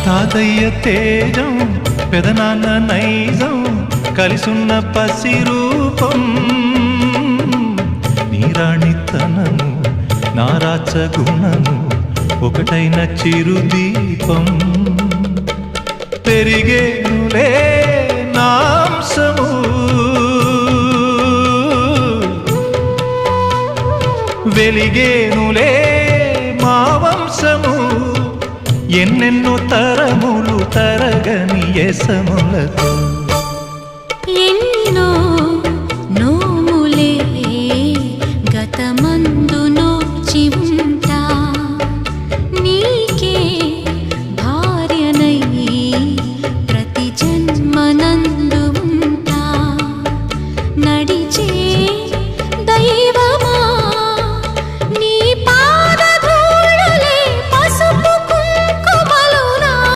తాతయ్య తేజం పెదనాన్న నైజం కలిసున్న పసి రూపం నీరాణితనము నారాచ గుణము ఒకటైన చిరుదీపం పెరిగేనులే నాంసము వెలిగేనులే మా వంశము ఎన్నెన్నో తరములు తరగని యసములతో